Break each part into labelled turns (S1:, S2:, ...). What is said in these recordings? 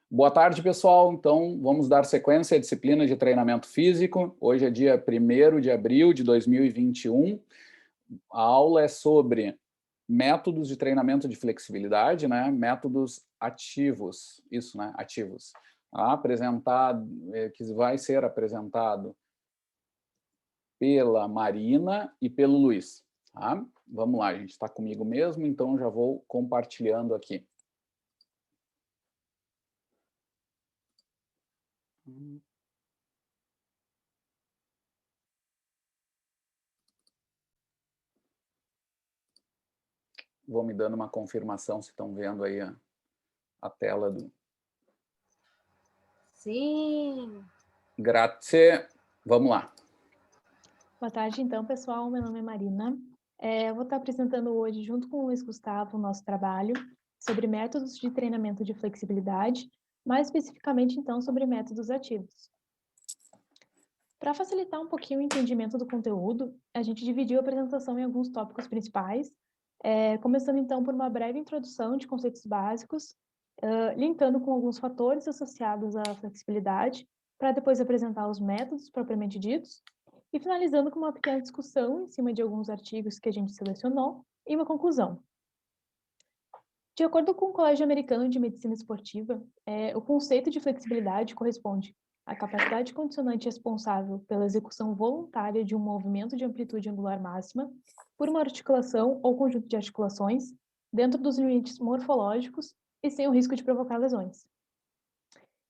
S1: Boa tarde, pessoal. Então, vamos dar sequência à disciplina de treinamento físico. Hoje é dia 1º de abril de 2021. A aula é sobre métodos de treinamento de flexibilidade, né? Métodos ativos, isso, né? Ativos. Que vai ser apresentado pela Marina e pelo Luiz. Tá? Vamos lá, a gente está comigo mesmo, então já vou compartilhando aqui. Vou me dando uma confirmação se estão vendo aí a tela do...
S2: Sim!
S1: Grazie. Vamos lá.
S3: Boa tarde, então, pessoal. Meu nome é Marina. Eu vou estar apresentando hoje, junto com o Luiz Gustavo, o nosso trabalho sobre métodos de treinamento de flexibilidade, mais especificamente, então, sobre métodos ativos. Para facilitar um pouquinho o entendimento do conteúdo, a gente dividiu a apresentação em alguns tópicos principais, começando, então, por uma breve introdução de conceitos básicos, linkando com alguns fatores associados à flexibilidade, para depois apresentar os métodos propriamente ditos, e finalizando com uma pequena discussão em cima de alguns artigos que a gente selecionou e uma conclusão. De acordo com o Colégio Americano de Medicina Esportiva, o conceito de flexibilidade corresponde à capacidade condicionante responsável pela execução voluntária de um movimento de amplitude angular máxima por uma articulação ou conjunto de articulações dentro dos limites morfológicos e sem o risco de provocar lesões.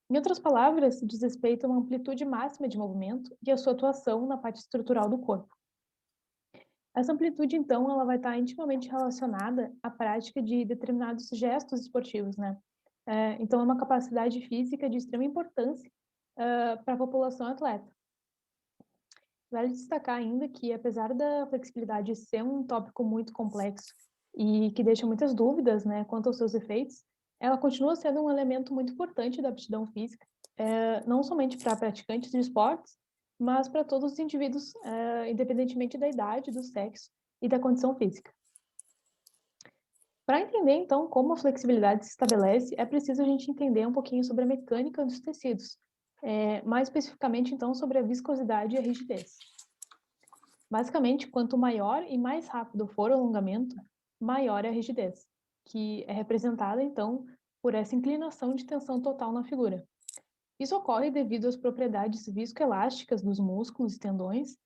S3: Em outras palavras, diz respeito a uma amplitude máxima de movimento e a sua atuação na parte estrutural do corpo. Essa amplitude, então, ela vai estar intimamente relacionada à prática de determinados gestos esportivos, né? Então, é uma capacidade física de extrema importância para a população atleta. Vale destacar ainda que, apesar da flexibilidade ser um tópico muito complexo e que deixa muitas dúvidas, né, quanto aos seus efeitos, ela continua sendo um elemento muito importante da aptidão física, não somente para praticantes de esportes, mas para todos os indivíduos, independentemente da idade, do sexo e da condição física. Para entender, então, como a flexibilidade se estabelece, é preciso a gente entender um pouquinho sobre a mecânica dos tecidos, mais especificamente, então, sobre a viscosidade e a rigidez. Basicamente, quanto maior e mais rápido for o alongamento, maior é a rigidez, que é representada, então, por essa inclinação de tensão total na figura. Isso ocorre devido às propriedades viscoelásticas dos músculos e tendões,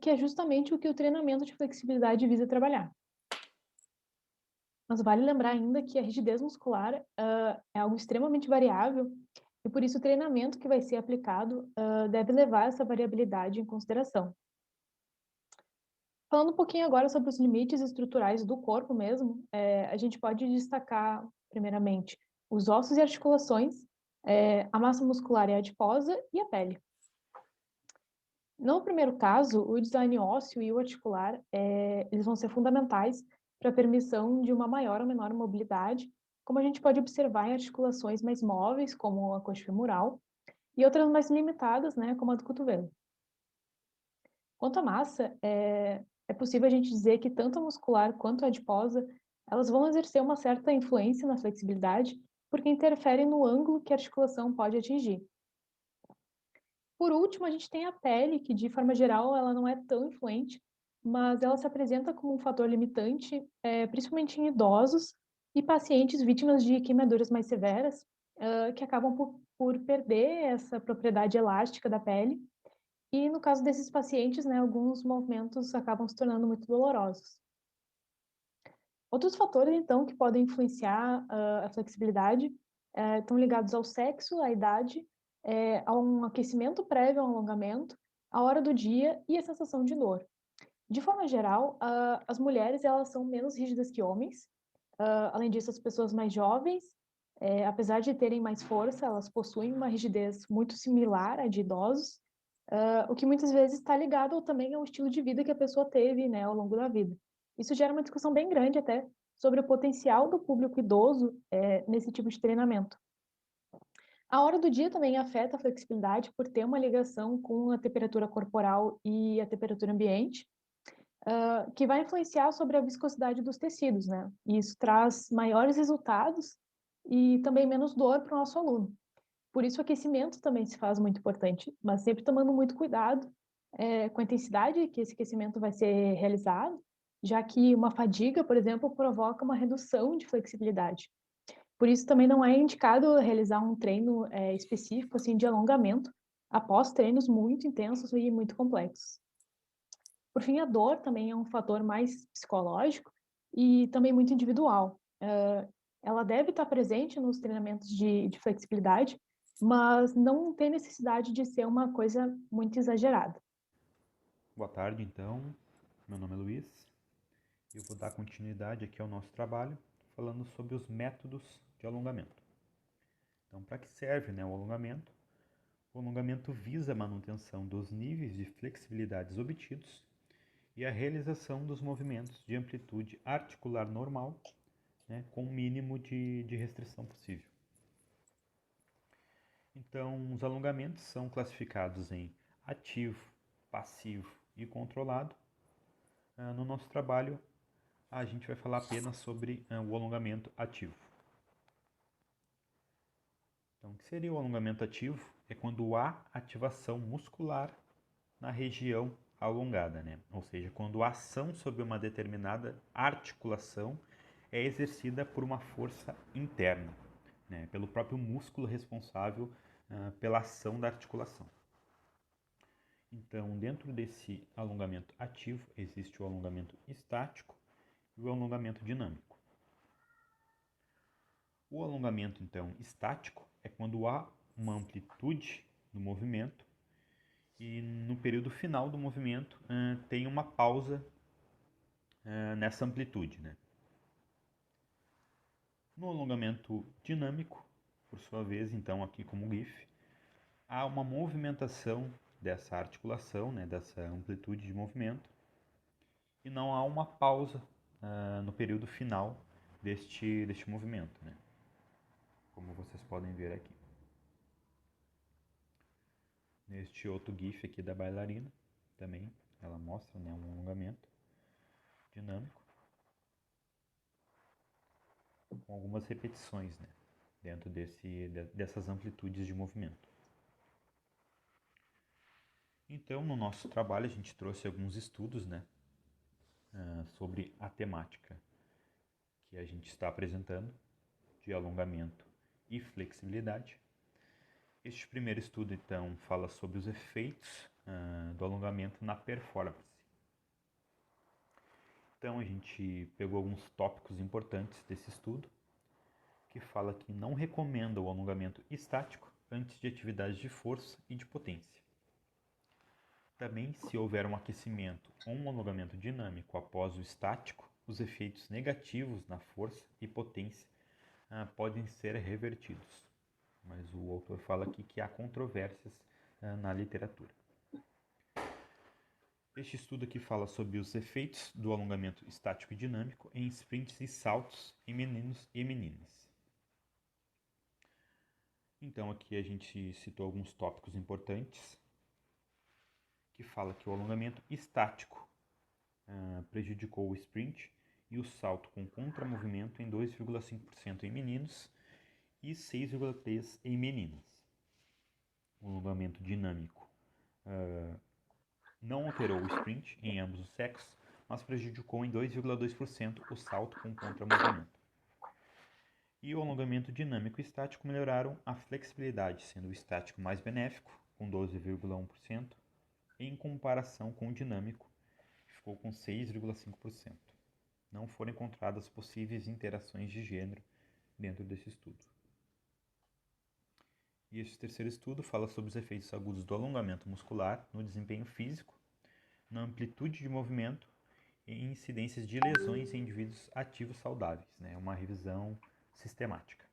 S3: que é justamente o que o treinamento de flexibilidade visa trabalhar. Mas vale lembrar ainda que a rigidez muscular é algo extremamente variável e por isso o treinamento que vai ser aplicado deve levar essa variabilidade em consideração. Falando um pouquinho agora sobre os limites estruturais do corpo mesmo, a gente pode destacar, primeiramente, os ossos e articulações, a massa muscular e adiposa e a pele. No primeiro caso, o design ósseo e o articular, eles vão ser fundamentais para a permissão de uma maior ou menor mobilidade, como a gente pode observar em articulações mais móveis, como a coxa femoral, e outras mais limitadas, né, como a do cotovelo. Quanto à massa, é possível a gente dizer que tanto a muscular quanto a adiposa, elas vão exercer uma certa influência na flexibilidade, porque interferem no ângulo que a articulação pode atingir. Por último, a gente tem a pele, que de forma geral ela não é tão influente, mas ela se apresenta como um fator limitante, principalmente em idosos e pacientes vítimas de queimaduras mais severas, que acabam por perder essa propriedade elástica da pele. E no caso desses pacientes, né, alguns movimentos acabam se tornando muito dolorosos. Outros fatores, então, que podem influenciar a flexibilidade estão ligados ao sexo, à idade, a um aquecimento prévio ao alongamento, a hora do dia e a sensação de dor. De forma geral, as mulheres elas são menos rígidas que homens. Além disso, as pessoas mais jovens, apesar de terem mais força, elas possuem uma rigidez muito similar à de idosos, o que muitas vezes está ligado também ao estilo de vida que a pessoa teve, né, ao longo da vida. Isso gera uma discussão bem grande até sobre o potencial do público idoso nesse tipo de treinamento. A hora do dia também afeta a flexibilidade por ter uma ligação com a temperatura corporal e a temperatura ambiente, que vai influenciar sobre a viscosidade dos tecidos, né? E isso traz maiores resultados e também menos dor para o nosso aluno. Por isso, o aquecimento também se faz muito importante, mas sempre tomando muito cuidado com a intensidade que esse aquecimento vai ser realizado, já que uma fadiga, por exemplo, provoca uma redução de flexibilidade. Por isso, também não é indicado realizar um treino específico assim, de alongamento após treinos muito intensos e muito complexos. Por fim, a dor também é um fator mais psicológico e também muito individual. Ela deve estar presente nos treinamentos de flexibilidade, mas não tem necessidade de ser uma coisa muito exagerada.
S2: Boa tarde, então. Meu nome é Luiz. Eu vou dar continuidade aqui ao nosso trabalho, falando sobre os métodos de alongamento. Então, para que serve, o alongamento? O alongamento visa a manutenção dos níveis de flexibilidades obtidos e a realização dos movimentos de amplitude articular normal, com o mínimo de restrição possível. Então, os alongamentos são classificados em ativo, passivo e controlado. No nosso trabalho, a gente vai falar apenas sobre o alongamento ativo. Então, o que seria o alongamento ativo? É quando há ativação muscular na região alongada, Ou seja, quando a ação sobre uma determinada articulação é exercida por uma força interna, pelo próprio músculo responsável pela ação da articulação. Então, dentro desse alongamento ativo, existe o alongamento estático e o alongamento dinâmico. O alongamento, então, estático é quando há uma amplitude no movimento e no período final do movimento tem uma pausa nessa amplitude, No alongamento dinâmico, por sua vez, então aqui como GIF, há uma movimentação dessa articulação, dessa amplitude de movimento, e não há uma pausa no período final deste movimento, como vocês podem ver aqui. Neste outro GIF aqui da bailarina, também ela mostra um alongamento dinâmico com algumas repetições dentro dessas amplitudes de movimento. Então, no nosso trabalho, a gente trouxe alguns estudos sobre a temática que a gente está apresentando, de alongamento e flexibilidade. Este primeiro estudo, então, fala sobre os efeitos do alongamento na performance. Então, a gente pegou alguns tópicos importantes desse estudo, que fala que não recomenda o alongamento estático antes de atividades de força e de potência. Também, se houver um aquecimento ou um alongamento dinâmico após o estático, os efeitos negativos na força e potência podem ser revertidos. Mas o autor fala aqui que há controvérsias na literatura. Este estudo aqui fala sobre os efeitos do alongamento estático e dinâmico em sprints e saltos em meninos e meninas. Então aqui a gente citou alguns tópicos importantes, que fala que o alongamento estático prejudicou o sprint e o salto com contramovimento em 2,5% em meninos e 6,3% em meninas. O alongamento dinâmico não alterou o sprint em ambos os sexos, mas prejudicou em 2,2% o salto com contramovimento. E o alongamento dinâmico e estático melhoraram a flexibilidade, sendo o estático mais benéfico, com 12,1%, em comparação com o dinâmico, que ficou com 6,5%. Não foram encontradas possíveis interações de gênero dentro desse estudo. E este terceiro estudo fala sobre os efeitos agudos do alongamento muscular no desempenho físico, na amplitude de movimento e incidências de lesões em indivíduos ativos saudáveis. Uma revisão sistemática.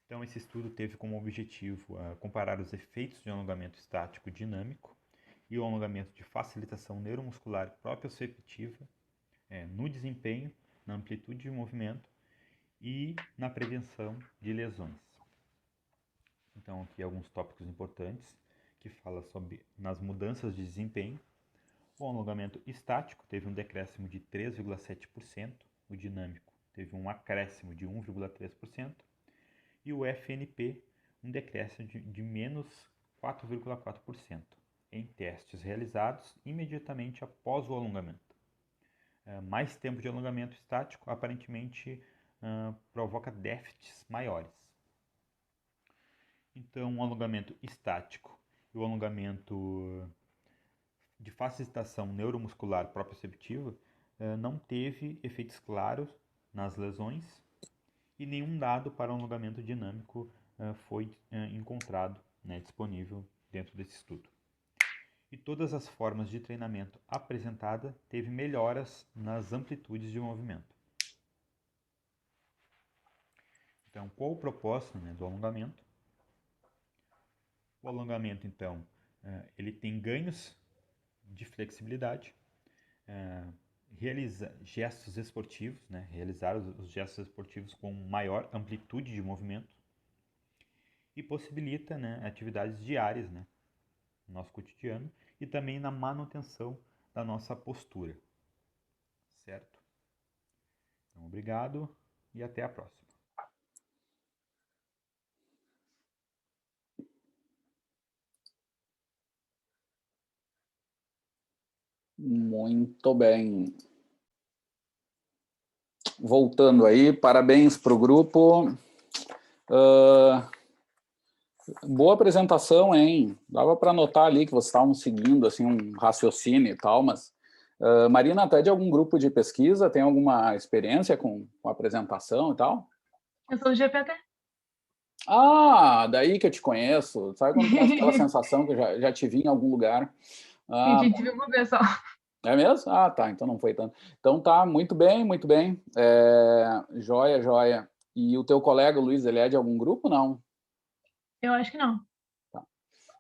S2: Então, esse estudo teve como objetivo comparar os efeitos de alongamento estático dinâmico e o alongamento de facilitação neuromuscular proprioceptiva no desempenho, na amplitude de movimento e na prevenção de lesões. Então, aqui alguns tópicos importantes que falam sobre nas mudanças de desempenho. O alongamento estático teve um decréscimo de 3,7%, o dinâmico teve um acréscimo de 1,3%, e o FNP, um decréscimo de menos 4,4%, em testes realizados imediatamente após o alongamento. Mais tempo de alongamento estático aparentemente provoca déficits maiores. Então, o alongamento estático e o alongamento de facilitação neuromuscular proprioceptiva não teve efeitos claros nas lesões e nenhum dado para o alongamento dinâmico foi encontrado, disponível dentro desse estudo. E todas as formas de treinamento apresentada teve melhoras nas amplitudes de movimento. Então, qual o propósito do alongamento? O alongamento, então, ele tem ganhos de flexibilidade, realiza gestos esportivos, realizar os gestos esportivos com maior amplitude de movimento e possibilita atividades diárias no nosso cotidiano e também na manutenção da nossa postura, certo? Então, obrigado e até a próxima.
S1: Muito bem. Voltando aí, parabéns para o grupo. Boa apresentação, hein? Dava para notar ali que vocês estavam seguindo assim, um raciocínio e tal, mas... Marina, tu é de algum grupo de pesquisa? Tem alguma experiência com apresentação e tal?
S4: Eu sou do GPT.
S1: Ah, daí que eu te conheço. Sabe quando tem aquela sensação que eu já te vi em algum lugar?
S4: A gente viu uma vez só.
S1: É mesmo? Ah, tá, então não foi tanto. Então tá, muito bem, muito bem. Joia, joia. E o teu colega, Luiz, ele é de algum grupo, não?
S4: Eu acho que não.
S1: Tá.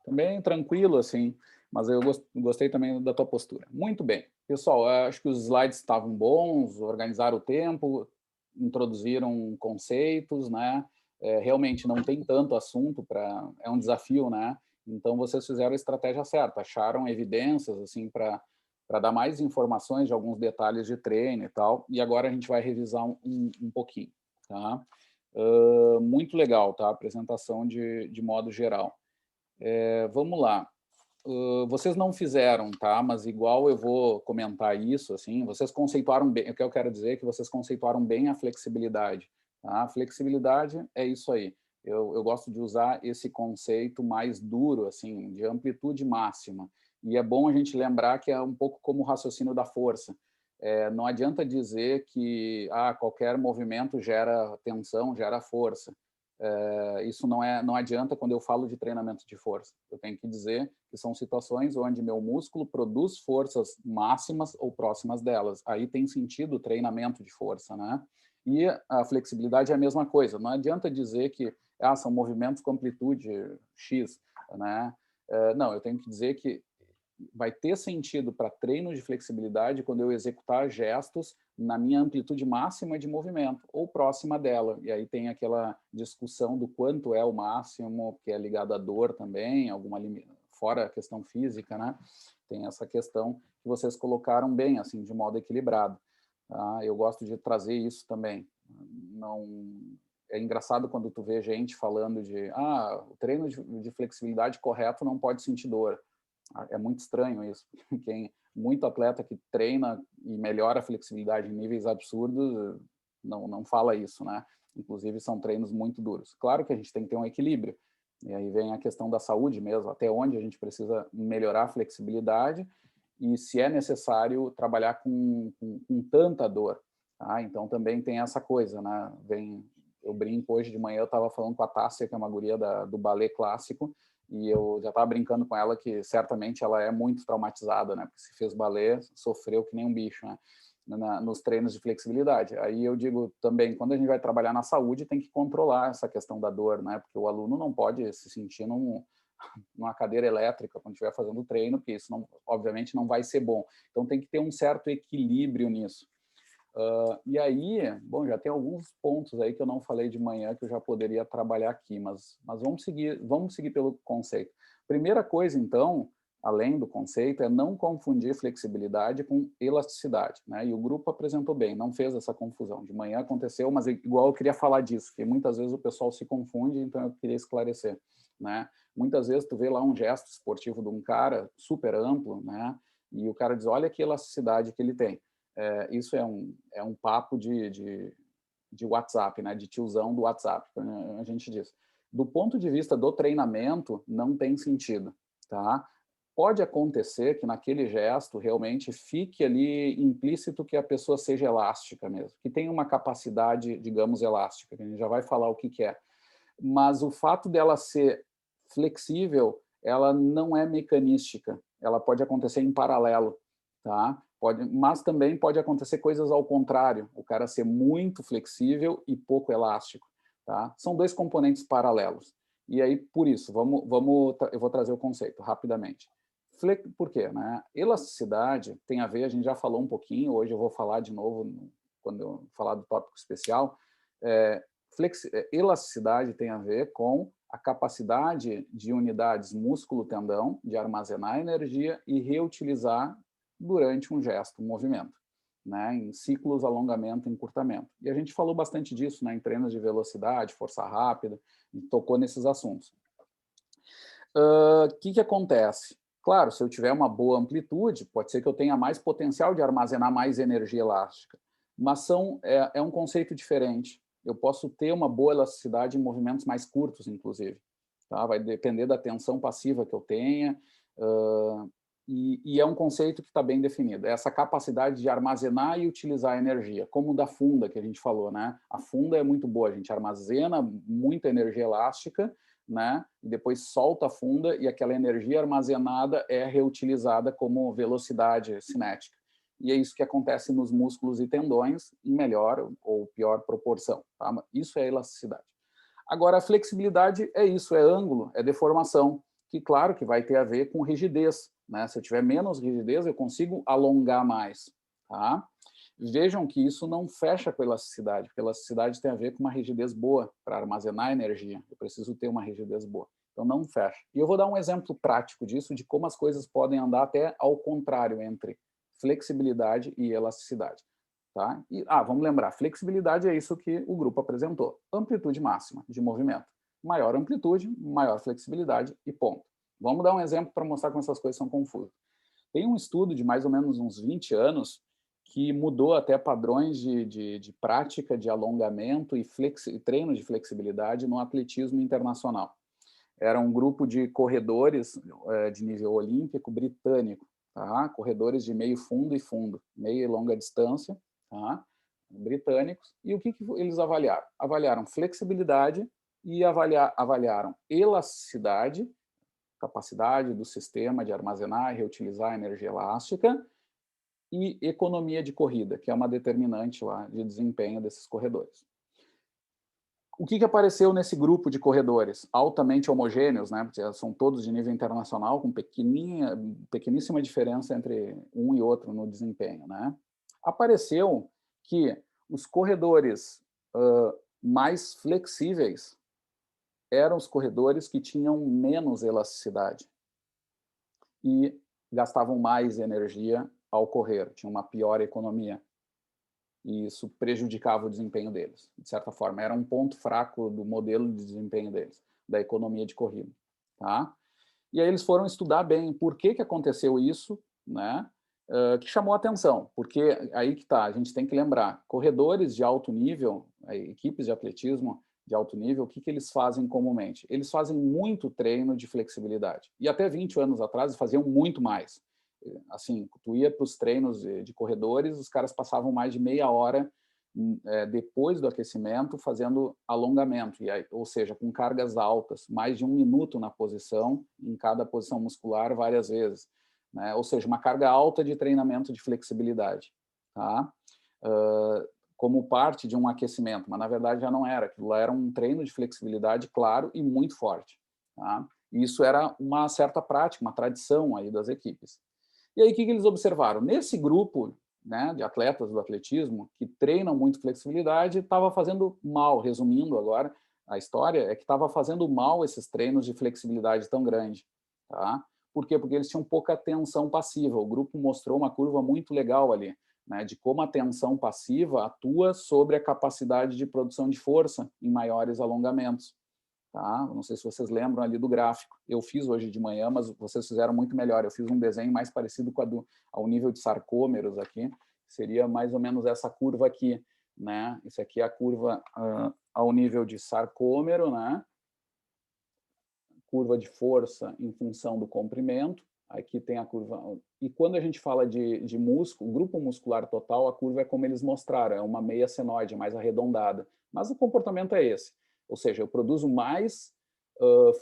S1: Também tranquilo, assim, mas eu gostei também da tua postura. Muito bem. Pessoal, acho que os slides estavam bons, organizaram o tempo, introduziram conceitos, né? Realmente não tem tanto assunto para... É um desafio, né? Então, vocês fizeram a estratégia certa, acharam evidências, assim, para dar mais informações de alguns detalhes de treino e tal, e agora a gente vai revisar um pouquinho, tá? Muito legal, tá? A apresentação de modo geral. Vamos lá. Vocês não fizeram, tá? Mas igual eu vou comentar isso, assim, vocês conceituaram bem, o que eu quero dizer é que vocês conceituaram bem a flexibilidade, tá? A flexibilidade é isso aí. Eu gosto de usar esse conceito mais duro, assim, de amplitude máxima. E é bom a gente lembrar que é um pouco como o raciocínio da força. Não adianta dizer que qualquer movimento gera tensão, gera força. Isso não adianta quando eu falo de treinamento de força. Eu tenho que dizer que são situações onde meu músculo produz forças máximas ou próximas delas. Aí tem sentido o treinamento de força, né? E a flexibilidade é a mesma coisa. Não adianta dizer que são movimentos com amplitude X, né? Não, eu tenho que dizer que vai ter sentido para treino de flexibilidade quando eu executar gestos na minha amplitude máxima de movimento ou próxima dela. E aí tem aquela discussão do quanto é o máximo, que é ligado à dor também, fora a questão física, né? Tem essa questão que vocês colocaram bem, assim, de modo equilibrado. Tá? Eu gosto de trazer isso também. É engraçado quando tu vê gente falando de o treino de flexibilidade correto não pode sentir dor. É muito estranho isso. Muito atleta que treina e melhora a flexibilidade em níveis absurdos não fala isso, né? Inclusive, são treinos muito duros. Claro que a gente tem que ter um equilíbrio. E aí vem a questão da saúde mesmo, até onde a gente precisa melhorar a flexibilidade e, se é necessário, trabalhar com tanta dor. Tá? Então, também tem essa coisa, né? Eu brinco, hoje de manhã eu estava falando com a Tássia, que é uma guria do balé clássico, e eu já estava brincando com ela que certamente ela é muito traumatizada, né? Porque se fez balé, sofreu que nem um bicho, né? Nos treinos de flexibilidade. Aí eu digo também, quando a gente vai trabalhar na saúde, tem que controlar essa questão da dor, né? Porque o aluno não pode se sentir numa cadeira elétrica quando estiver fazendo o treino, porque isso, obviamente, não vai ser bom. Então, tem que ter um certo equilíbrio nisso. E aí, bom, já tem alguns pontos aí que eu não falei de manhã que eu já poderia trabalhar aqui, mas vamos seguir pelo conceito. Primeira coisa, então, além do conceito, é não confundir flexibilidade com elasticidade, né? E o grupo apresentou bem, não fez essa confusão. De manhã aconteceu, mas igual eu queria falar disso, que muitas vezes o pessoal se confunde, então eu queria esclarecer, né? Muitas vezes tu vê lá um gesto esportivo de um cara super amplo, né? E o cara diz, olha que elasticidade que ele tem. Isso é um papo de WhatsApp, né? De tiozão do WhatsApp, a gente diz. Do ponto de vista do treinamento, não tem sentido, tá? Pode acontecer que naquele gesto realmente fique ali implícito que a pessoa seja elástica mesmo, que tenha uma capacidade, digamos, elástica, que a gente já vai falar o que é. Mas o fato dela ser flexível, ela não é mecanística, ela pode acontecer em paralelo, tá? Mas também pode acontecer coisas ao contrário, o cara ser muito flexível e pouco elástico, tá? São dois componentes paralelos. E aí, por isso, eu vou trazer o conceito rapidamente. Por quê? Né? Elasticidade tem a ver, a gente já falou um pouquinho, hoje eu vou falar de novo, quando eu falar do tópico especial. Elasticidade tem a ver com a capacidade de unidades músculo-tendão de armazenar energia e reutilizar durante um gesto, um movimento, né? Em ciclos, alongamento e encurtamento. E a gente falou bastante disso, né? Em treinos de velocidade, força rápida, e tocou nesses assuntos. Que acontece? Claro, se eu tiver uma boa amplitude, pode ser que eu tenha mais potencial de armazenar mais energia elástica, mas é um conceito diferente. Eu posso ter uma boa elasticidade em movimentos mais curtos, inclusive. Tá? Vai depender da tensão passiva que eu tenha, e é um conceito que está bem definido. É essa capacidade de armazenar e utilizar energia, como da funda que a gente falou, né? A funda é muito boa, a gente armazena muita energia elástica, né? E depois solta a funda e aquela energia armazenada é reutilizada como velocidade cinética. E é isso que acontece nos músculos e tendões em melhor ou pior proporção. Tá? Isso é elasticidade. Agora, a flexibilidade é isso, é ângulo, é deformação, que claro que vai ter a ver com rigidez, né? Se eu tiver menos rigidez, eu consigo alongar mais. Tá? Vejam que isso não fecha com a elasticidade, porque a elasticidade tem a ver com uma rigidez boa para armazenar energia. Eu preciso ter uma rigidez boa. Então, não fecha. E eu vou dar um exemplo prático disso, de como as coisas podem andar até ao contrário entre flexibilidade e elasticidade. Tá? Vamos lembrar, flexibilidade é isso que o grupo apresentou. Amplitude máxima de movimento. Maior amplitude, maior flexibilidade e ponto. Vamos dar um exemplo para mostrar como essas coisas são confusas. Tem um estudo de mais ou menos uns 20 anos que mudou até padrões de prática de alongamento e treino de flexibilidade no atletismo internacional. Era um grupo de corredores de nível olímpico britânico, tá? Corredores de meio fundo e fundo, meia e longa distância, tá? Britânicos. E o que eles avaliaram? Avaliaram flexibilidade e avaliaram elasticidade, capacidade do sistema de armazenar e reutilizar a energia elástica, e economia de corrida, que é uma determinante lá de desempenho desses corredores. O que apareceu nesse grupo de corredores? Altamente homogêneos, né? Porque são todos de nível internacional, com pequeníssima diferença entre um e outro no desempenho, né? Apareceu que os corredores mais flexíveis eram os corredores que tinham menos elasticidade e gastavam mais energia ao correr, tinha uma pior economia. E isso prejudicava o desempenho deles. De certa forma, era um ponto fraco do modelo de desempenho deles, da economia de corrida. Tá? E aí eles foram estudar bem por que aconteceu isso, né? Que chamou a atenção, porque aí que está, a gente tem que lembrar, corredores de alto nível, equipes de atletismo de alto nível, o que eles fazem comumente? Eles fazem muito treino de flexibilidade. E até 20 anos atrás faziam muito mais. Assim, tu ia para os treinos de corredores, os caras passavam mais de meia hora depois do aquecimento fazendo alongamento, ou seja, com cargas altas, mais de 1 minuto na posição, em cada posição muscular várias vezes, né? Ou seja, uma carga alta de treinamento de flexibilidade, tá? Como parte de um aquecimento, mas na verdade já não era, aquilo lá era um treino de flexibilidade claro e muito forte, tá? E isso era uma certa prática, uma tradição aí das equipes. E aí, o que eles observaram? Nesse grupo, né, de atletas do atletismo, que treinam muito flexibilidade, estava fazendo mal, resumindo agora, a história é que estava fazendo mal esses treinos de flexibilidade tão grande. Tá? Por quê? Porque eles tinham pouca tensão passiva. O grupo mostrou uma curva muito legal ali, né, de como a tensão passiva atua sobre a capacidade de produção de força em maiores alongamentos. Tá? Não sei se vocês lembram ali do gráfico. Eu fiz hoje de manhã, mas vocês fizeram muito melhor. Eu fiz um desenho mais parecido com ao nível de sarcômeros aqui. Seria mais ou menos essa curva aqui, né? Isso aqui é a curva ao nível de sarcômero, né? Curva de força em função do comprimento. Aqui tem a curva... E quando a gente fala de músculo, grupo muscular total, a curva é como eles mostraram, é uma meia senoide, mais arredondada. Mas o comportamento é esse. Ou seja, eu produzo mais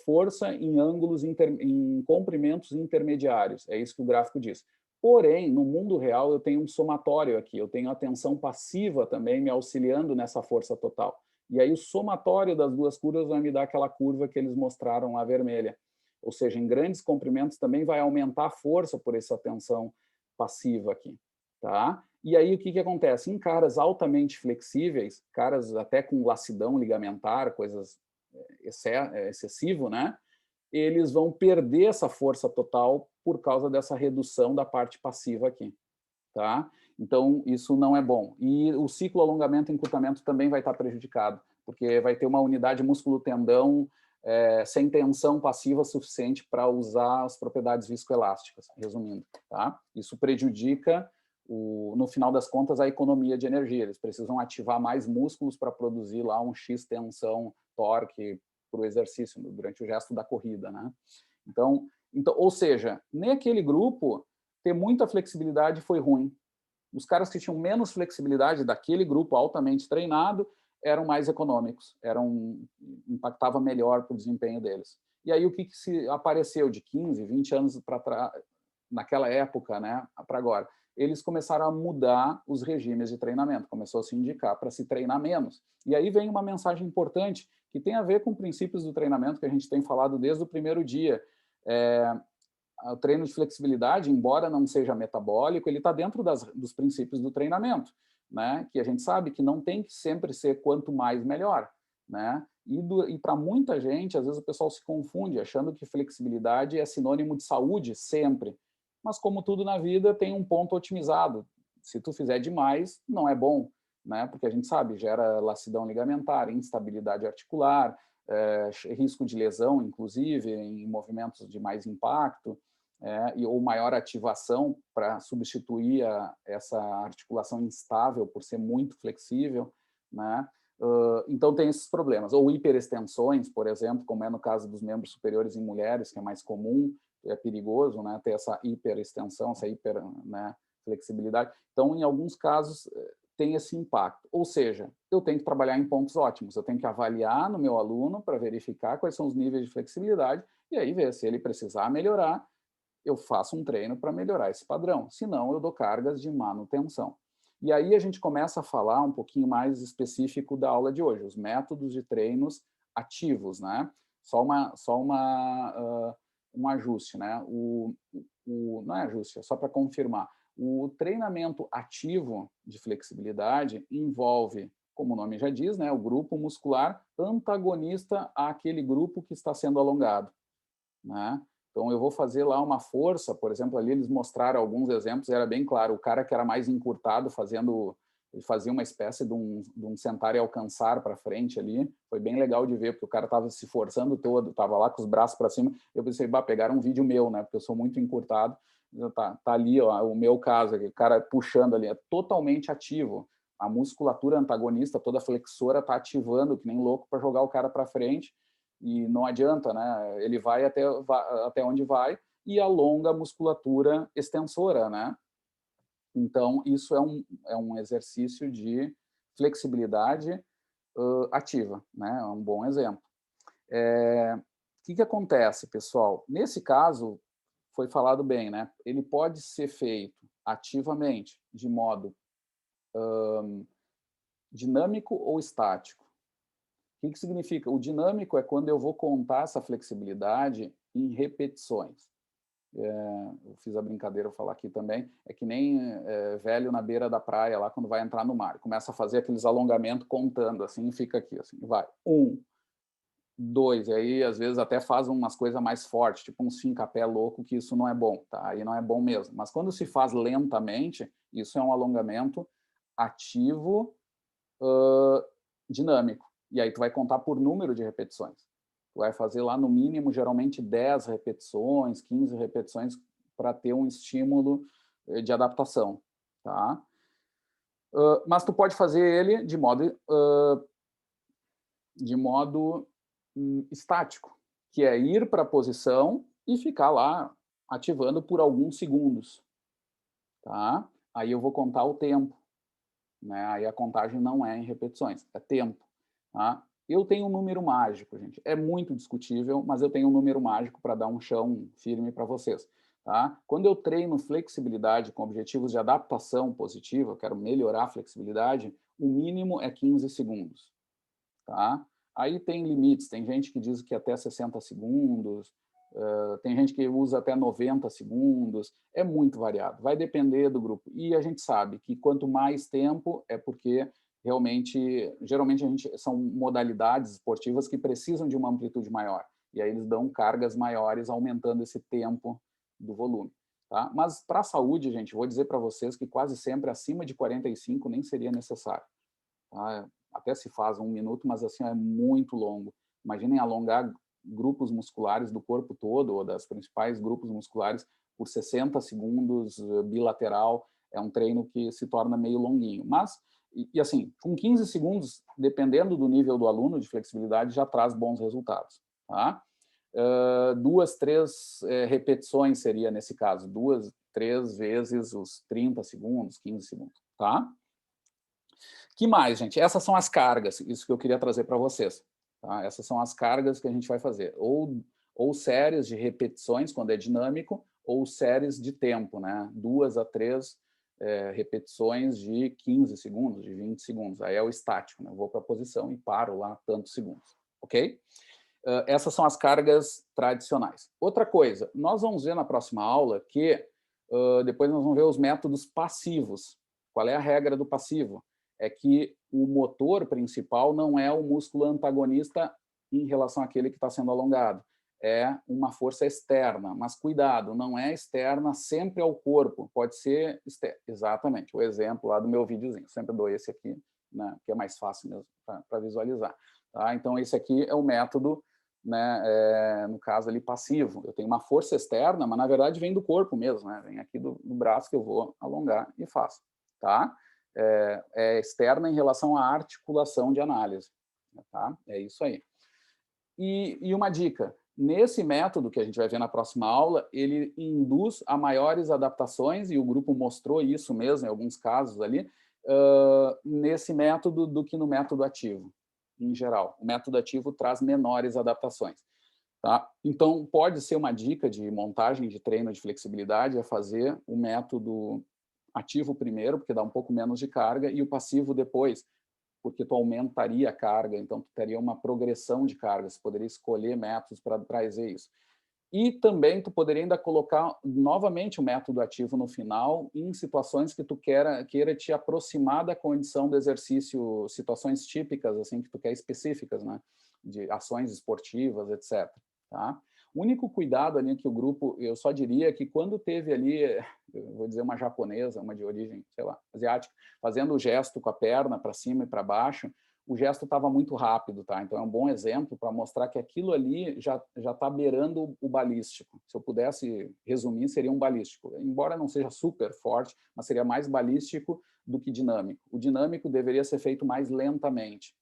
S1: força em ângulos, em comprimentos intermediários. É isso que o gráfico diz. Porém, no mundo real, eu tenho um somatório aqui. Eu tenho a tensão passiva também me auxiliando nessa força total. E aí o somatório das duas curvas vai me dar aquela curva que eles mostraram lá vermelha. Ou seja, em grandes comprimentos também vai aumentar a força por essa tensão passiva aqui. Tá? E aí o que acontece? Em caras altamente flexíveis, caras até com lacidão ligamentar, coisas excessivo, né? Eles vão perder essa força total por causa dessa redução da parte passiva aqui. Tá? Então, isso não é bom. E o ciclo alongamento-encurtamento também vai estar prejudicado, porque vai ter uma unidade músculo-tendão sem tensão passiva suficiente para usar as propriedades viscoelásticas, resumindo. Tá? Isso prejudica, no final das contas, a economia de energia. Eles precisam ativar mais músculos para produzir lá um X tensão, torque para o exercício, durante o gesto da corrida. Né? Então, ou seja, naquele grupo, ter muita flexibilidade foi ruim. Os caras que tinham menos flexibilidade daquele grupo altamente treinado eram mais econômicos, impactava melhor para o desempenho deles. E aí o que se apareceu de 15, 20 anos para trás, naquela época, né, para agora? Eles começaram a mudar os regimes de treinamento, começou a se indicar para se treinar menos. E aí vem uma mensagem importante que tem a ver com princípios do treinamento que a gente tem falado desde o primeiro dia. O treino de flexibilidade, embora não seja metabólico, ele está dentro dos princípios do treinamento, né? Que a gente sabe que não tem que sempre ser quanto mais melhor. Né? E para muita gente, às vezes o pessoal se confunde, achando que flexibilidade é sinônimo de saúde sempre. Mas como tudo na vida, tem um ponto otimizado. Se tu fizer demais, não é bom, né? Porque a gente sabe, gera lacidão ligamentar, instabilidade articular, risco de lesão, inclusive, em movimentos de mais impacto, ou maior ativação para substituir essa articulação instável por ser muito flexível, né? Então tem esses problemas. Ou hiperextensões, por exemplo, como é no caso dos membros superiores em mulheres, que é mais comum, é perigoso, né, ter essa hiperextensão, essa né, flexibilidade. Então, em alguns casos, tem esse impacto. Ou seja, eu tenho que trabalhar em pontos ótimos, eu tenho que avaliar no meu aluno para verificar quais são os níveis de flexibilidade e aí ver se ele precisar melhorar, eu faço um treino para melhorar esse padrão. Se não, eu dou cargas de manutenção. E aí a gente começa a falar um pouquinho mais específico da aula de hoje, os métodos de treinos ativos, né? Um ajuste, né? Não é ajuste, é só para confirmar. O treinamento ativo de flexibilidade envolve, como o nome já diz, né, o grupo muscular antagonista àquele grupo que está sendo alongado. Né? Então, eu vou fazer lá uma força, por exemplo, ali eles mostraram alguns exemplos, era bem claro, o cara que era mais encurtado, ele fazia uma espécie de um sentar e alcançar para frente ali, foi bem legal de ver, porque o cara estava se forçando todo, estava lá com os braços para cima, eu pensei, pegaram um vídeo meu, né, porque eu sou muito encurtado, tá ali, ó, o meu caso, o cara puxando ali, é totalmente ativo, a musculatura antagonista, toda flexora, está ativando, que nem louco, para jogar o cara para frente, e não adianta, né? Ele vai até onde vai e alonga a musculatura extensora, né? Então, isso é um exercício de flexibilidade ativa, né? É um bom exemplo. O que acontece, pessoal? Nesse caso, foi falado bem, né? Ele pode ser feito ativamente, de modo dinâmico ou estático. O que significa? O dinâmico é quando eu vou contar essa flexibilidade em repetições. Eu fiz a brincadeira, vou falar aqui também, é que nem velho na beira da praia, lá quando vai entrar no mar. Começa a fazer aqueles alongamentos contando, assim, e fica aqui, assim, vai. 1, 2, e aí às vezes até faz umas coisas mais fortes, tipo um fincapé louco, que isso não é bom, tá? Aí não é bom mesmo. Mas quando se faz lentamente, isso é um alongamento ativo dinâmico. E aí tu vai contar por número de repetições. Tu vai fazer lá no mínimo, geralmente 10 repetições, 15 repetições, para ter um estímulo de adaptação, tá? Mas tu pode fazer ele de modo estático, que é ir para a posição e ficar lá ativando por alguns segundos, tá? Aí eu vou contar o tempo, né? Aí a contagem não é em repetições, é tempo, tá? Eu tenho um número mágico, gente. É muito discutível, mas eu tenho um número mágico para dar um chão firme para vocês, tá? Quando eu treino flexibilidade com objetivos de adaptação positiva, eu quero melhorar a flexibilidade, o mínimo é 15 segundos, tá? Aí tem limites, tem gente que diz que até 60 segundos, tem gente que usa até 90 segundos, é muito variado, vai depender do grupo. E a gente sabe que quanto mais tempo é porque geralmente são modalidades esportivas que precisam de uma amplitude maior, e aí eles dão cargas maiores, aumentando esse tempo do volume. Tá? Mas para a saúde, gente, vou dizer para vocês que quase sempre acima de 45 nem seria necessário. Tá? Até se faz 1 minuto, mas assim é muito longo. Imaginem alongar grupos musculares do corpo todo, ou das principais grupos musculares, por 60 segundos bilateral, é um treino que se torna meio longuinho. Mas, e assim, com 15 segundos, dependendo do nível do aluno de flexibilidade, já traz bons resultados. Tá? 2, 3 repetições seria nesse caso, 2, 3 vezes os 30 segundos, 15 segundos. Tá? Que mais, gente? Essas são as cargas, isso que eu queria trazer para vocês. Tá? Essas são as cargas que a gente vai fazer. Ou séries de repetições, quando é dinâmico, ou séries de tempo, né? 2 a 3 repetições de 15 segundos, de 20 segundos. Aí é o estático, né? Eu vou para a posição e paro lá tantos segundos. Ok? Essas são as cargas tradicionais. Outra coisa, nós vamos ver na próxima aula que depois nós vamos ver os métodos passivos. Qual é a regra do passivo? É que o motor principal não é o músculo antagonista em relação àquele que está sendo alongado. É uma força externa, mas cuidado, não é externa sempre ao corpo, pode ser externa. Exatamente, o exemplo lá do meu videozinho, sempre dou esse aqui, né, que é mais fácil mesmo para visualizar. Tá? Então, esse aqui é o método, né, no caso ali passivo. Eu tenho uma força externa, mas na verdade vem do corpo mesmo, né? Vem aqui do braço que eu vou alongar e faço. Tá? É externa em relação à articulação de análise. Tá? É isso aí. E uma dica, nesse método que a gente vai ver na próxima aula, ele induz a maiores adaptações, e o grupo mostrou isso mesmo em alguns casos ali, nesse método do que no método ativo, em geral. O método ativo traz menores adaptações. Tá? Então, pode ser uma dica de montagem de treino de flexibilidade, é fazer o método ativo primeiro, porque dá um pouco menos de carga, e o passivo depois, porque tu aumentaria a carga, então tu teria uma progressão de carga, você poderia escolher métodos para trazer isso. E também tu poderia ainda colocar novamente o método ativo no final, em situações que tu queira te aproximar da condição do exercício, situações típicas, assim, que tu quer específicas, né? De ações esportivas, etc. Tá? O único cuidado ali que o grupo, eu só diria que quando teve ali, eu vou dizer uma japonesa, uma de origem, sei lá, asiática, fazendo o gesto com a perna para cima e para baixo, o gesto estava muito rápido, tá? Então é um bom exemplo para mostrar que aquilo ali já está beirando o balístico. Se eu pudesse resumir, seria um balístico. Embora não seja super forte, mas seria mais balístico do que dinâmico. O dinâmico deveria ser feito mais lentamente.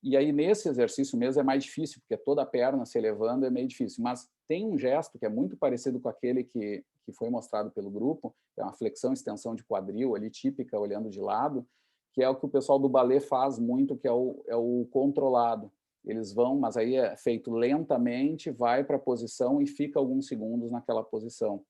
S1: E aí, nesse exercício mesmo, é mais difícil, porque toda a perna se elevando é meio difícil. Mas tem um gesto que é muito parecido com aquele que foi mostrado pelo grupo, que é uma flexão e extensão de quadril, ali típica, olhando de lado, que é o que o pessoal do balé faz muito, que é o controlado. Eles vão, mas aí é feito lentamente, vai para a posição e fica alguns segundos naquela posição.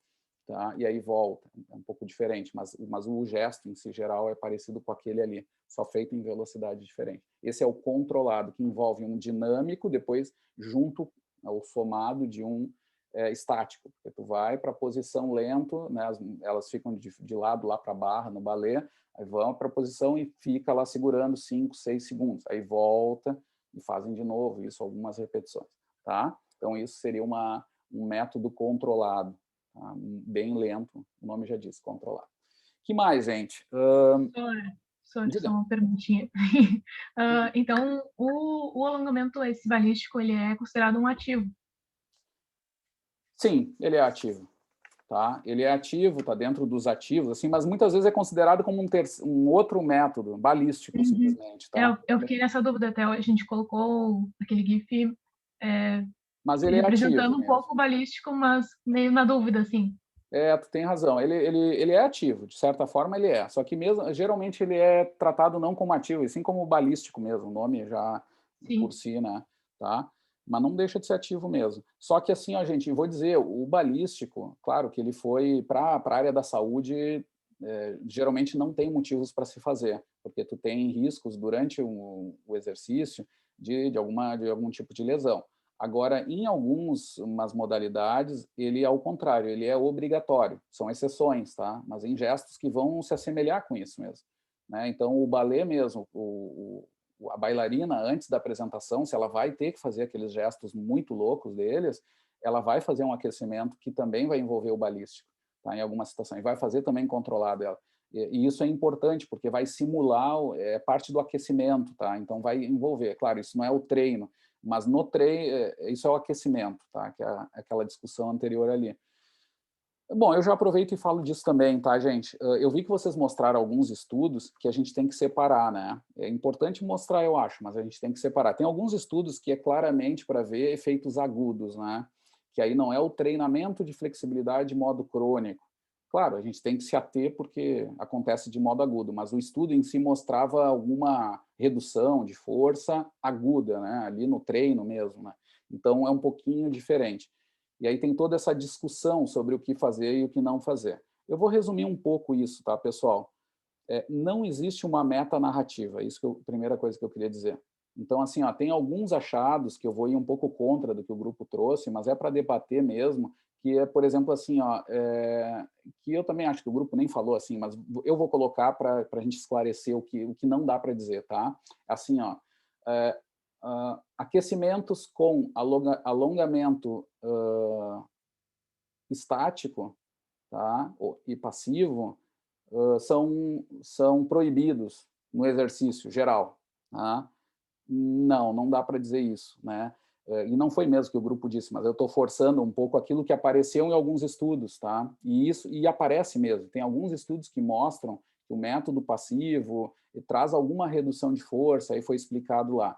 S1: Tá? E aí volta, é um pouco diferente, mas o gesto em si geral é parecido com aquele ali, só feito em velocidade diferente. Esse é o controlado, que envolve um dinâmico, depois junto ao somado de um estático, porque tu vai para a posição lento, né, elas ficam de lado lá para a barra no balé, aí vão para a posição e fica lá segurando 5, 6 segundos, aí volta, e fazem de novo isso, algumas repetições, tá? Então, isso seria um método controlado, tá? Bem lento, o nome já diz, controlado. Que mais, gente?
S4: Só
S1: Diga.
S4: uma perguntinha. Então, o alongamento esse balístico, ele é considerado um ativo?
S1: Sim, ele é ativo. Tá? Ele é ativo, está dentro dos ativos, assim, mas muitas vezes é considerado como um outro método, balístico,
S4: Uhum.
S1: simplesmente. Tá?
S4: Eu fiquei nessa dúvida até, a gente colocou aquele GIF
S1: Mas ele é ativo
S4: representando um
S1: mesmo.
S4: pouco o balístico, mas meio na dúvida, assim.
S1: Tu tem razão. Ele é ativo, de certa forma ele é. Só que mesmo, geralmente ele é tratado não como ativo, e sim como balístico mesmo, o nome já por
S4: Sim.
S1: si, né? Tá? Mas não deixa de ser ativo mesmo. Só que assim, ó, gente, eu vou dizer, o balístico, claro que ele foi para a área da saúde, geralmente não tem motivos para se fazer, porque tu tem riscos durante o exercício de algum tipo de lesão. Agora, em algumas modalidades, ele é ao contrário, ele é obrigatório. São exceções, tá? Mas em gestos que vão se assemelhar com isso mesmo. Né? Então, o balé mesmo, a bailarina, antes da apresentação, se ela vai ter que fazer aqueles gestos muito loucos deles, ela vai fazer um aquecimento que também vai envolver o balístico, tá? Em alguma situação, e vai fazer também controlado ela. E isso é importante, porque vai simular, é parte do aquecimento, tá? Então, vai envolver. Claro, isso não é o treino, mas no treino, isso é o aquecimento, tá? Que é aquela discussão anterior ali. Bom, eu já aproveito e falo disso também, tá, gente? Eu vi que vocês mostraram alguns estudos que a gente tem que separar, né? É importante mostrar, eu acho, mas a gente tem que separar. Tem alguns estudos que é claramente para ver efeitos agudos, né? Que aí não é o treinamento de flexibilidade de modo crônico. Claro, a gente tem que se ater porque acontece de modo agudo, mas o estudo em si mostrava alguma redução de força aguda, né? Ali no treino mesmo, né? Então é um pouquinho diferente. E aí tem toda essa discussão sobre o que fazer e o que não fazer. Eu vou resumir um pouco isso, tá, pessoal? Não existe uma meta narrativa, isso que a primeira coisa que eu queria dizer. Então, assim, ó, tem alguns achados que eu vou ir um pouco contra do que o grupo trouxe, mas é para debater mesmo, que é, por exemplo, assim, ó, que eu também acho que o grupo nem falou assim, mas eu vou colocar para a gente esclarecer o que não dá para dizer, tá? Assim, ó, aquecimentos com alongamento estático, tá? E passivo são proibidos no exercício geral. Tá? Não dá para dizer isso, né? E não foi mesmo que o grupo disse, mas eu estou forçando um pouco aquilo que apareceu em alguns estudos, tá? E aparece mesmo. Tem alguns estudos que mostram que o método passivo traz alguma redução de força, aí foi explicado lá.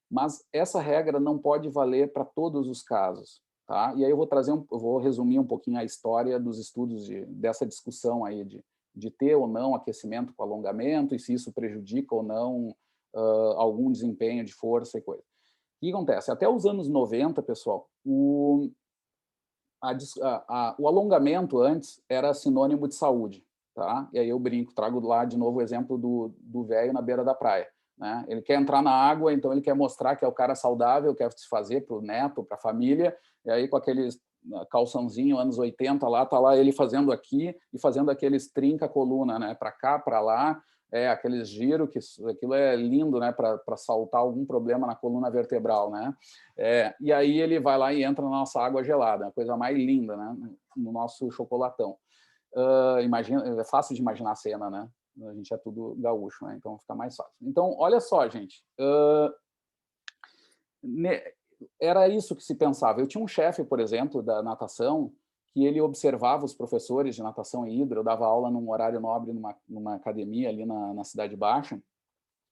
S1: Mas essa regra não pode valer para todos os casos, tá? E aí eu vou resumir um pouquinho a história dos estudos dessa discussão aí de ter ou não aquecimento com alongamento e se isso prejudica ou não algum desempenho de força e coisa. O que acontece? Até os anos 90, pessoal, o alongamento antes era sinônimo de saúde, tá? E aí eu brinco, trago lá de novo o exemplo do velho na beira da praia. Né? Ele quer entrar na água, então ele quer mostrar que é o cara saudável, quer se fazer para o neto, para a família, e aí com aqueles calçãozinho anos 80 lá, tá lá ele fazendo aqui e fazendo aqueles trinca coluna, né? Para cá, para lá, aqueles giros, que aquilo é lindo, né? Para saltar algum problema na coluna vertebral, né? E aí ele vai lá e entra na nossa água gelada, a coisa mais linda, né? No nosso chocolatão. Imagina, é fácil de imaginar a cena, né? A gente é tudo gaúcho, né? Então fica mais fácil. Então, olha só, gente. Era isso que se pensava. Eu tinha um chefe, por exemplo, da natação, que ele observava os professores de natação e hidro. Eu dava aula num horário nobre numa academia ali na Cidade Baixa.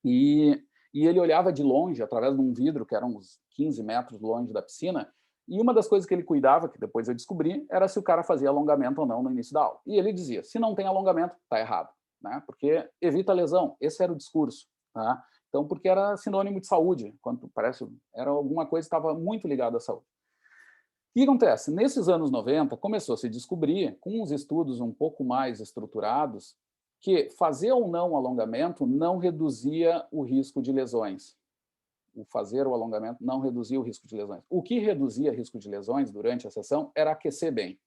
S1: E ele olhava de longe, através de um vidro, que era uns 15 metros longe da piscina, e uma das coisas que ele cuidava, que depois eu descobri, era se o cara fazia alongamento ou não no início da aula. E ele dizia, se não tem alongamento, está errado, né? Porque evita a lesão. Esse era o discurso. Tá? Então, porque era sinônimo de saúde, quando parece era alguma coisa que estava muito ligada à saúde. O que acontece? Nesses anos 90, começou a se descobrir, com uns estudos um pouco mais estruturados, que fazer ou não alongamento não reduzia o risco de lesões. O fazer o alongamento não reduzia o risco de lesões. O que reduzia o risco de lesões durante a sessão era aquecer bem.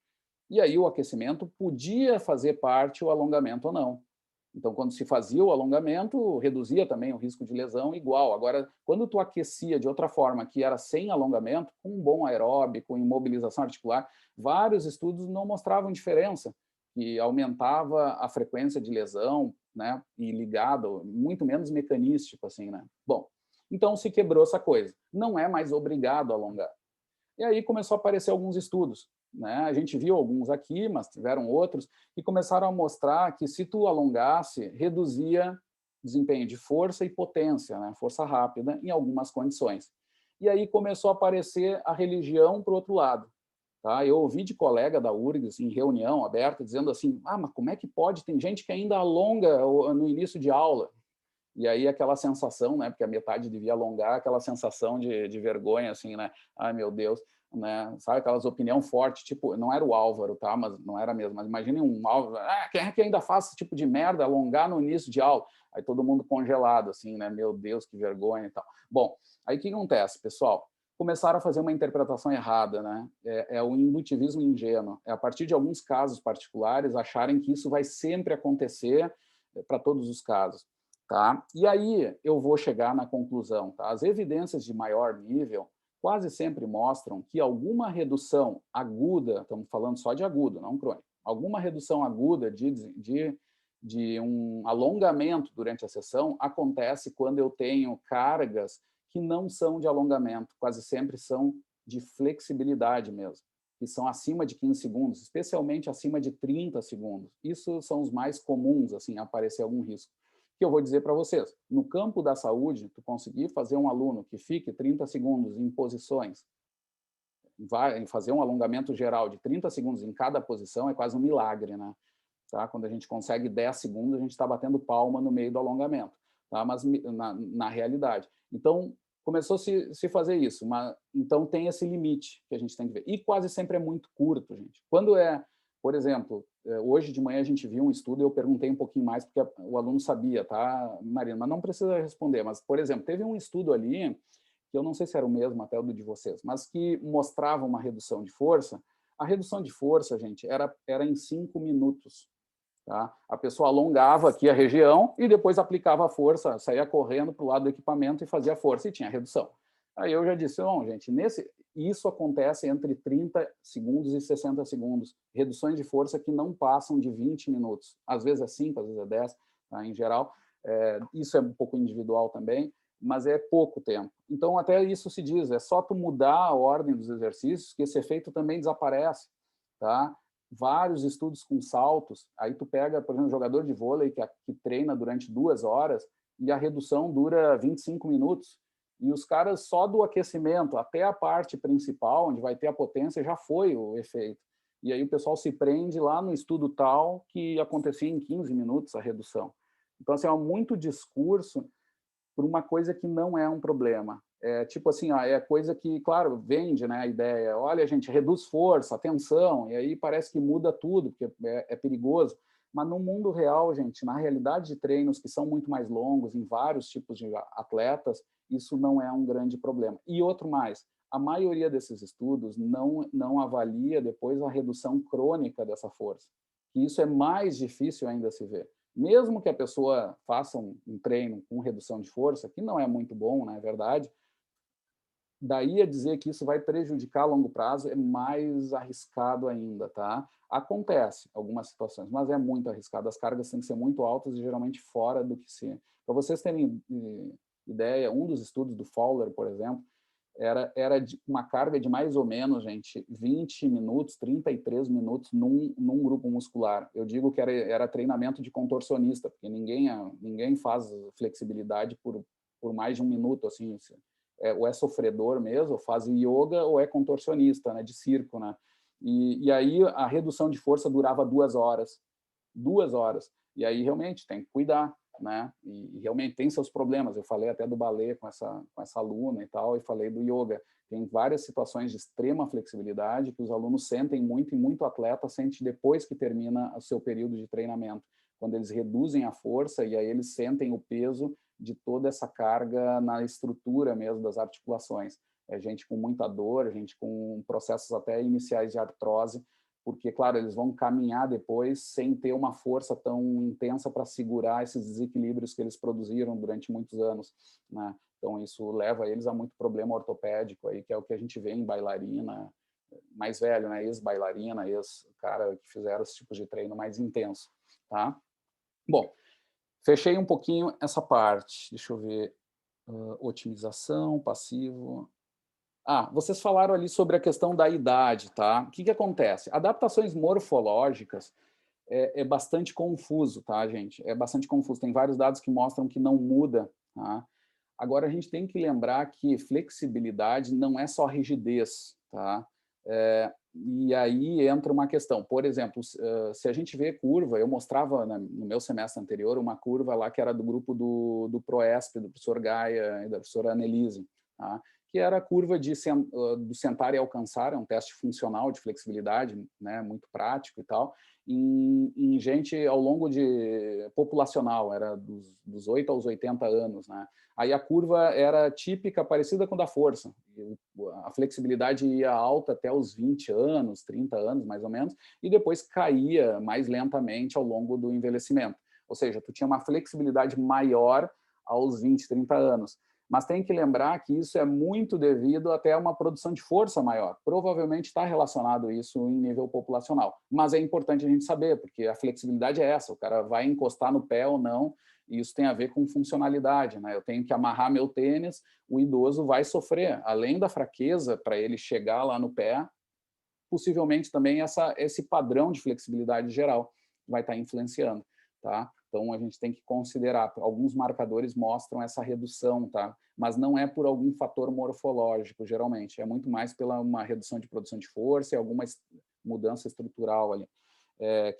S1: E aí o aquecimento podia fazer parte o alongamento ou não. Então, quando se fazia o alongamento, reduzia também o risco de lesão igual. Agora, quando tu aquecia de outra forma, que era sem alongamento, com um bom aeróbico, imobilização articular, vários estudos não mostravam diferença, que aumentava a frequência de lesão, né, e ligado, muito menos mecanístico, assim, né? Bom, então se quebrou essa coisa. Não é mais obrigado a alongar. E aí começou a aparecer alguns estudos, né? A gente viu alguns aqui, mas tiveram outros, que começaram a mostrar que se tu alongasse, reduzia desempenho de força e potência, né? Força rápida, em algumas condições. E aí começou a aparecer a religião para o outro lado. Tá? Eu ouvi de colega da URGS, em reunião aberta, dizendo assim, mas como é que pode? Tem gente que ainda alonga no início de aula. E aí aquela sensação, né, porque a metade devia alongar, aquela sensação de vergonha, assim, né, ai meu Deus, né, sabe, aquelas opinião forte, tipo, não era o Álvaro, tá, mas não era mesmo, mas imagine um Álvaro, quem é que ainda faz esse tipo de merda, alongar no início de aula? Aí todo mundo congelado, assim, né, meu Deus, que vergonha e tal. Bom, aí o que acontece, pessoal? Começaram a fazer uma interpretação errada, né, é o indutivismo ingênuo, é a partir de alguns casos particulares acharem que isso vai sempre acontecer para todos os casos. Tá? E aí eu vou chegar na conclusão. Tá? As evidências de maior nível quase sempre mostram que alguma redução aguda, estamos falando só de agudo, não crônico, alguma redução aguda de um alongamento durante a sessão acontece quando eu tenho cargas que não são de alongamento, quase sempre são de flexibilidade mesmo, que são acima de 15 segundos, especialmente acima de 30 segundos. Isso são os mais comuns, assim, aparecer algum risco. Que eu vou dizer para vocês, no campo da saúde, tu conseguir fazer um aluno que fique 30 segundos em posições, vai fazer um alongamento geral de 30 segundos em cada posição é quase um milagre, né? Tá? Quando a gente consegue 10 segundos, a gente está batendo palma no meio do alongamento, tá? Mas na realidade. Então, começou a se fazer isso, mas então tem esse limite que a gente tem que ver. E quase sempre é muito curto, gente. Quando é, por exemplo, hoje de manhã a gente viu um estudo, eu perguntei um pouquinho mais, porque o aluno sabia, tá, Marina? Mas não precisa responder. Mas, por exemplo, teve um estudo ali, que eu não sei se era o mesmo até o do de vocês, mas que mostrava uma redução de força. A redução de força, gente, era em 5 minutos. Tá? A pessoa alongava aqui a região e depois aplicava a força, saía correndo para o lado do equipamento e fazia força e tinha redução. Aí eu já disse, não, gente, isso acontece entre 30 segundos e 60 segundos, reduções de força que não passam de 20 minutos, às vezes é 5, às vezes é 10, tá? Em geral. Isso é um pouco individual também, mas é pouco tempo. Então, até isso se diz, é só tu mudar a ordem dos exercícios que esse efeito também desaparece, tá? Vários estudos com saltos, aí tu pega, por exemplo, um jogador de vôlei que treina durante 2 horas e a redução dura 25 minutos, e os caras só do aquecimento até a parte principal, onde vai ter a potência, já foi o efeito. E aí o pessoal se prende lá no estudo tal que acontecia em 15 minutos a redução. Então, assim, é muito discurso por uma coisa que não é um problema. É tipo assim, é coisa que, claro, vende, né, a ideia. Olha, gente, reduz força, atenção, e aí parece que muda tudo, porque é perigoso. Mas no mundo real, gente, na realidade de treinos que são muito mais longos, em vários tipos de atletas, isso não é um grande problema. E outro mais, a maioria desses estudos não avalia depois a redução crônica dessa força. E isso é mais difícil ainda se ver. Mesmo que a pessoa faça um treino com redução de força, que não é muito bom, na verdade, daí a dizer que isso vai prejudicar a longo prazo é mais arriscado ainda, tá? Acontece algumas situações, mas é muito arriscado. As cargas têm que ser muito altas e geralmente fora do que se... Para vocês terem ideia, um dos estudos do Fowler, por exemplo, era uma carga de mais ou menos, gente, 20 minutos, 33 minutos num grupo muscular. Eu digo que era treinamento de contorcionista, porque ninguém faz flexibilidade por mais de 1 minuto, assim, ou é sofredor mesmo, ou faz yoga, ou é contorcionista, né, de circo, né? E aí a redução de força durava 2 horas. 2 horas. E aí realmente tem que cuidar, né? E realmente tem seus problemas. Eu falei até do balé com essa aluna e tal, e falei do yoga. Tem várias situações de extrema flexibilidade que os alunos sentem muito, e muito atleta sente depois que termina o seu período de treinamento, quando eles reduzem a força e aí eles sentem o peso de toda essa carga na estrutura mesmo das articulações. É gente com muita dor, gente com processos até iniciais de artrose, porque, claro, eles vão caminhar depois sem ter uma força tão intensa para segurar esses desequilíbrios que eles produziram durante muitos anos, né? Então, isso leva eles a muito problema ortopédico, aí, que é o que a gente vê em bailarina mais velho, né? Ex-bailarina, ex-cara que fizeram esse tipo de treino mais intenso, tá? Bom, fechei um pouquinho essa parte. Deixa eu ver. Otimização, passivo. Vocês falaram ali sobre a questão da idade, tá? O que que acontece? Adaptações morfológicas é bastante confuso, tá, gente? É bastante confuso. Tem vários dados que mostram que não muda, tá? Agora, a gente tem que lembrar que flexibilidade não é só rigidez, tá? E aí entra uma questão. Por exemplo, se a gente vê curva, eu mostrava no meu semestre anterior uma curva lá que era do grupo do PROESP, do professor Gaia e da professora Annelise, tá? Que era a curva do sentar e alcançar, é um teste funcional de flexibilidade, né, muito prático e tal, em gente ao longo de populacional, era dos 8 aos 80 anos, né? Aí a curva era típica, parecida com a da força. A flexibilidade ia alta até os 20 anos, 30 anos, mais ou menos, e depois caía mais lentamente ao longo do envelhecimento. Ou seja, tu tinha uma flexibilidade maior aos 20, 30 anos. Mas tem que lembrar que isso é muito devido até a uma produção de força maior. Provavelmente está relacionado isso em nível populacional. Mas é importante a gente saber, porque a flexibilidade é essa, o cara vai encostar no pé ou não, e isso tem a ver com funcionalidade, né? Eu tenho que amarrar meu tênis, o idoso vai sofrer. Além da fraqueza para ele chegar lá no pé, possivelmente também esse padrão de flexibilidade geral vai estar influenciando, tá? Então, a gente tem que considerar, alguns marcadores mostram essa redução, tá? Mas não é por algum fator morfológico, geralmente, é muito mais pela uma redução de produção de força e alguma mudança estrutural ali,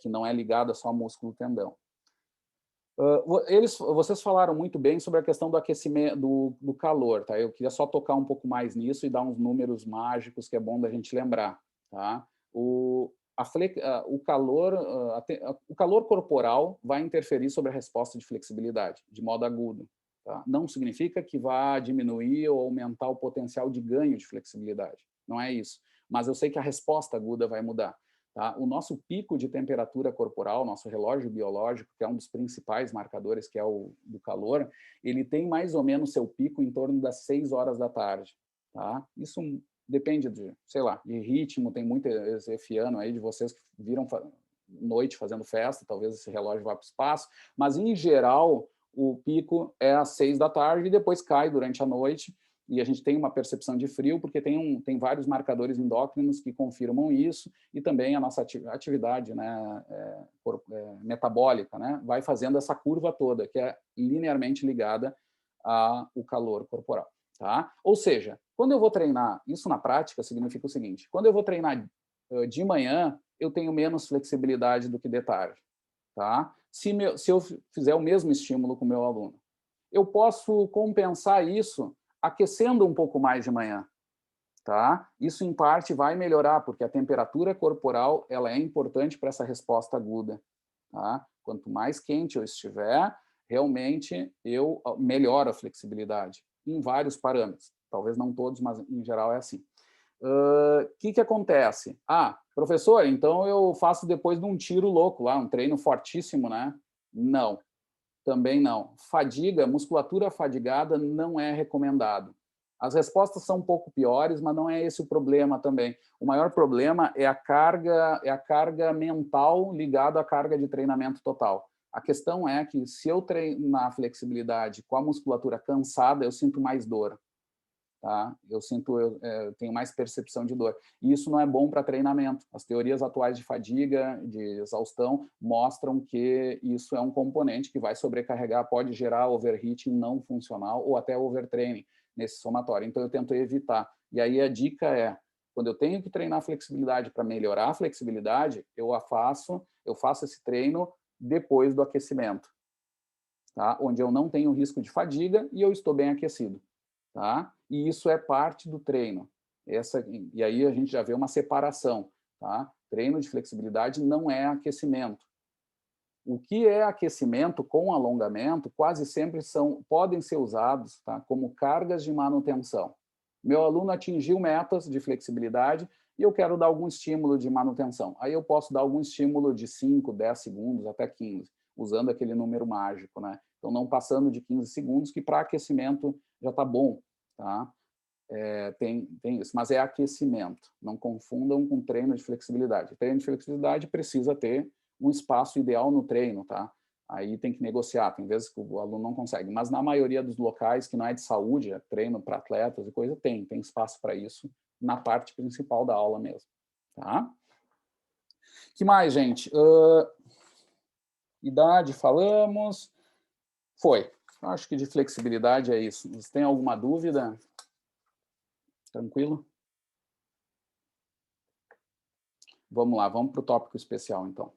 S1: que não é ligada só a músculo-tendão. Vocês falaram muito bem sobre a questão do aquecimento, do calor, tá? Eu queria só tocar um pouco mais nisso e dar uns números mágicos que é bom da gente lembrar, tá? O calor corporal vai interferir sobre a resposta de flexibilidade, de modo agudo, tá? Não significa que vá diminuir ou aumentar o potencial de ganho de flexibilidade, não é isso. Mas eu sei que a resposta aguda vai mudar. Tá? O nosso pico de temperatura corporal, nosso relógio biológico, que é um dos principais marcadores, que é o do calor, ele tem mais ou menos seu pico em torno das 6 horas da tarde. Tá? Isso depende de, sei lá, de ritmo, tem muito esse ano aí de vocês que viram noite fazendo festa, talvez esse relógio vá para o espaço, mas em geral o pico é às 6 da tarde e depois cai durante a noite, e a gente tem uma percepção de frio, porque tem vários marcadores endócrinos que confirmam isso, e também a nossa atividade, né, metabólica, né, vai fazendo essa curva toda, que é linearmente ligada ao calor corporal. Tá? Ou seja, quando eu vou treinar, isso na prática significa o seguinte, quando eu vou treinar de manhã, eu tenho menos flexibilidade do que de tarde. Tá? Se eu fizer o mesmo estímulo com o meu aluno, eu posso compensar isso aquecendo um pouco mais de manhã, tá? Isso em parte vai melhorar, porque a temperatura corporal ela é importante para essa resposta aguda, tá? Quanto mais quente eu estiver, realmente eu melhoro a flexibilidade em vários parâmetros. Talvez não todos, mas em geral é assim. Que acontece? Professor, então eu faço depois de um tiro louco lá, um treino fortíssimo, né? Não. Também não. Fadiga, musculatura fadigada não é recomendado. As respostas são um pouco piores, mas não é esse o problema também. O maior problema é a carga mental ligada à carga de treinamento total. A questão é que se eu treinar a flexibilidade com a musculatura cansada, eu sinto mais dor. Tá? Eu tenho mais percepção de dor. E isso não é bom para treinamento. As teorias atuais de fadiga, de exaustão, mostram que isso é um componente que vai sobrecarregar, pode gerar overheating não funcional ou até overtraining nesse somatório. Então, eu tento evitar. E aí a dica é, quando eu tenho que treinar flexibilidade para melhorar a flexibilidade, eu faço esse treino depois do aquecimento, tá? Onde eu não tenho risco de fadiga e eu estou bem aquecido. Tá? E isso é parte do treino. E aí a gente já vê uma separação. Tá? Treino de flexibilidade não é aquecimento. O que é aquecimento com alongamento quase sempre podem ser usados, tá, como cargas de manutenção. Meu aluno atingiu metas de flexibilidade e eu quero dar algum estímulo de manutenção. Aí eu posso dar algum estímulo de 5, 10 segundos, até 15, usando aquele número mágico, né? Então, não passando de 15 segundos, que para aquecimento já está bom, tá? Tem isso, mas é aquecimento. Não confundam com treino de flexibilidade. Treino de flexibilidade precisa ter um espaço ideal no treino, tá? Aí tem que negociar, tem vezes que o aluno não consegue, mas na maioria dos locais que não é de saúde, é treino para atletas e coisa, tem espaço para isso na parte principal da aula mesmo, tá? Que mais, gente? Idade, falamos. Foi. Acho que de flexibilidade é isso. Vocês têm alguma dúvida? Tranquilo? Vamos lá, vamos para o tópico especial, então.